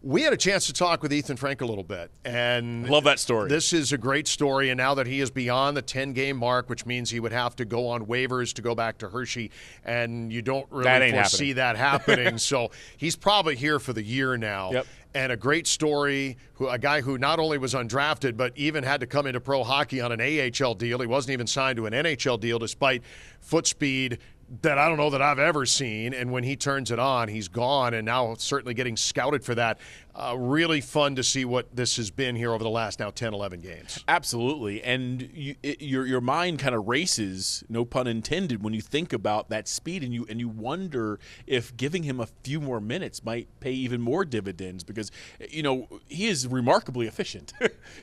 We had a chance to talk with Ethen Frank a little bit, and love that story. This is a great story, and now that he is beyond the 10-game mark, which means he would have to go on waivers to go back to Hershey, and you don't really foresee that happening. So he's probably here for the year now. Yep. And a great story, a guy who not only was undrafted, but even had to come into pro hockey on an AHL deal. He wasn't even signed to an NHL deal despite foot speed that I don't know that I've ever seen. And when he turns it on, he's gone, and now certainly getting scouted for that. Really fun to see what this has been here over the last now 10, 11 games. Absolutely. And your mind kind of races, no pun intended, when you think about that speed, and you wonder if giving him a few more minutes might pay even more dividends, because, he is remarkably efficient.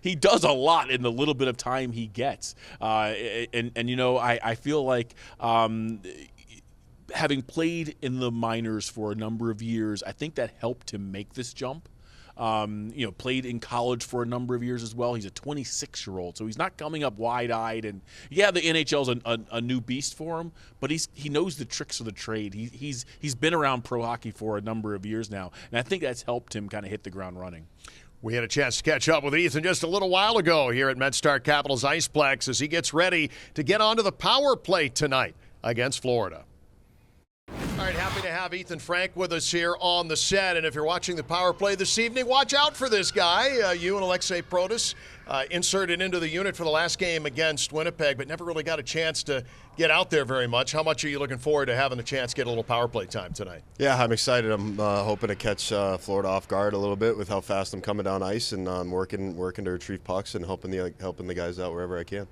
He does a lot in the little bit of time he gets. I feel like having played in the minors for a number of years, I think that helped him make this jump. Played in college for a number of years as well. He's a 26-year-old, so he's not coming up wide-eyed. And yeah, the NHL's a new beast for him, but he knows the tricks of the trade. He's been around pro hockey for a number of years now, and I think that's helped him kind of hit the ground running. We had a chance to catch up with Ethen just a little while ago here at MedStar Capital's Iceplex as he gets ready to get onto the power play tonight against Florida. All right, happy to have Ethen Frank with us here on the set. And if you're watching the power play this evening, watch out for this guy. You and Alexei Protas inserted into the unit for the last game against Winnipeg, but never really got a chance to get out there very much. How much are you looking forward to having the chance to get a little power play time tonight? Yeah, I'm excited. I'm hoping to catch Florida off guard a little bit with how fast I'm coming down ice, and I'm working to retrieve pucks and helping the guys out wherever I can.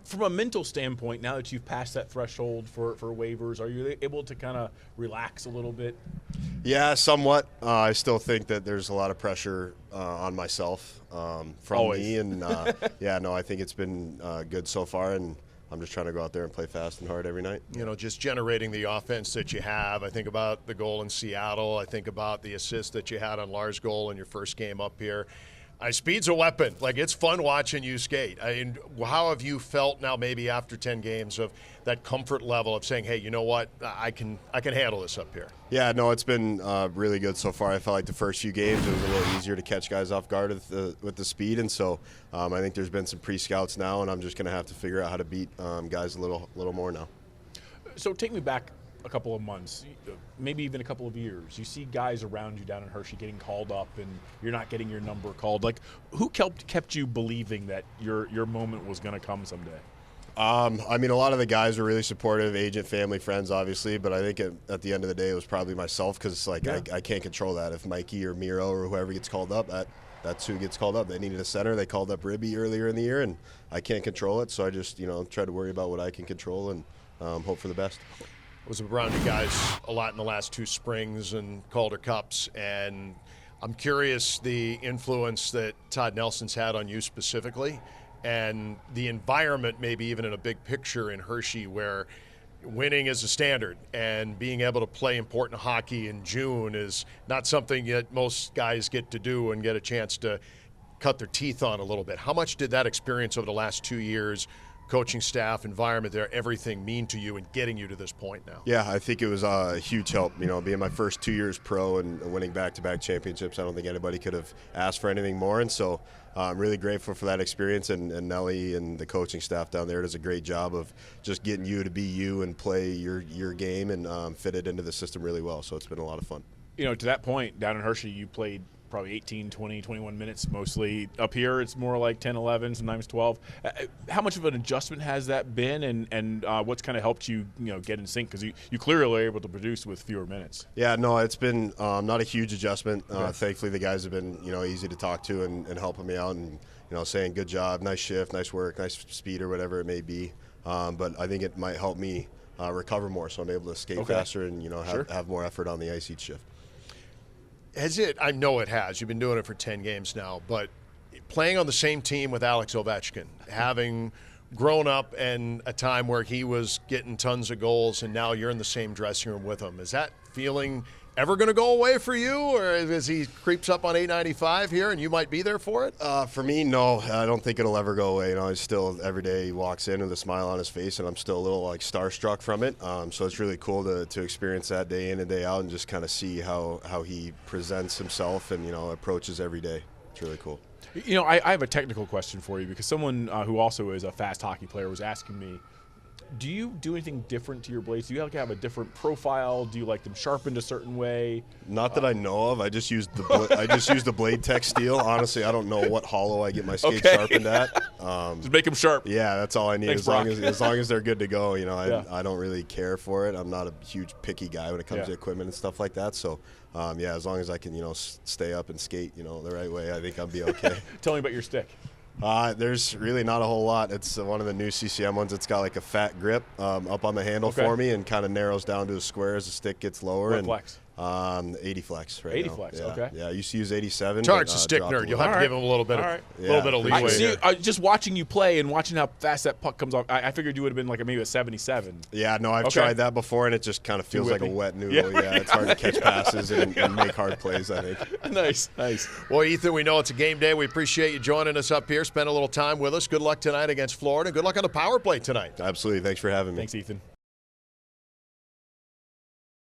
From a mental standpoint, now that you've passed that threshold for waivers, are you able to kind of relax a little bit? Yeah, somewhat. I still think that there's a lot of pressure on myself from Always. me. And, I think it's been good so far, and I'm just trying to go out there and play fast and hard every night. Just generating the offense that you have. I think about the goal in Seattle. I think about the assist that you had on Lars' goal in your first game up here. Speed's a weapon. It's fun watching you skate. How have you felt now, maybe after 10 games, of that comfort level of saying, hey, you know what, I can handle this up here? Yeah, no, it's been really good so far. I felt like the first few games it was a little easier to catch guys off guard with the speed, and so I think there's been some pre-scouts now, and I'm just going to have to figure out how to beat guys a little more now. So take me back a couple of months, maybe even a couple of years. You see guys around you down in Hershey getting called up, and you're not getting your number called. Who kept you believing that your moment was going to come someday? A lot of the guys were really supportive, agent, family, friends, obviously, but I think at the end of the day it was probably myself, because I can't control that. If Mikey or Miro or whoever gets called up, that's who gets called up. They needed a center. They called up Ribby earlier in the year, and I can't control it, so I just try to worry about what I can control and hope for the best. Was around you guys a lot in the last two springs and Calder Cups, and I'm curious the influence that Todd Nelson's had on you specifically, and the environment maybe even in a big picture in Hershey where winning is a standard, and being able to play important hockey in June is not something that most guys get to do and get a chance to cut their teeth on a little bit. How much did that experience over the last 2 years, coaching staff, environment there, everything mean to you in getting you to this point now? Yeah, I think it was a huge help. Being my first 2 years pro and winning back-to-back championships, I don't think anybody could have asked for anything more. And so I'm really grateful for that experience. And Nelly and the coaching staff down there does a great job of just getting you to be you and play your game and fit it into the system really well. So it's been a lot of fun. To that point, down in Hershey, you played probably 18, 20, 21 minutes mostly. Up here, it's more like 10, 11, sometimes 12. How much of an adjustment has that been, and what's kind of helped you, get in sync? Because you clearly are able to produce with fewer minutes. Yeah, no, it's been not a huge adjustment. Thankfully, the guys have been, easy to talk to and helping me out and, saying good job, nice shift, nice work, nice speed or whatever it may be. But I think it might help me recover more, so I'm able to skate faster and, have more effort on the ice each shift. I know it has. You've been doing it for 10 games now, but playing on the same team with Alex Ovechkin, having grown up in a time where he was getting tons of goals and now you're in the same dressing room with him, is that feeling ever going to go away for you, or as he creeps up on 895 here and you might be there for it? For me, no. I don't think it'll ever go away. He's still, every day he walks in with a smile on his face, and I'm still a little starstruck from it. So it's really cool to experience that day in and day out and just kind of see how he presents himself and, approaches every day. It's really cool. I have a technical question for you, because someone who also is a fast hockey player was asking me, do you do anything different to your blades? Do you have a different profile? Do you like them sharpened a certain way? Not that I know of. I just used the Blade Tech steel. Honestly, I don't know what hollow I get my skates sharpened at. Just make them sharp. Yeah, that's all I need. Thanks, as long as they're good to go. I don't really care for it. I'm not a huge picky guy when it comes to equipment and stuff like that. So, as long as I can, stay up and skate, the right way, I think I'll be okay. Tell me about your stick. There's really not a whole lot. It's one of the new CCM ones. It's got like a fat grip up on the handle for me, and kind of narrows down to a square as the stick gets lower. What flex? 80 flex right 80 now. flex, yeah. okay. Yeah, I used to use 87. Charles, a stick nerd. You'll have to give him a little bit of leeway here. Just watching you play and watching how fast that puck comes off, I figured you would have been like maybe a 77. Yeah, no, I've tried that before, and it just kind of feels like a wet noodle. Yeah, it's hard to catch passes and make hard plays, I think. Nice. Well, Ethen, we know it's a game day. We appreciate you joining us up here. Spend a little time with us. Good luck tonight against Florida. Good luck on the power play tonight. Absolutely. Thanks for having me. Thanks, Ethen.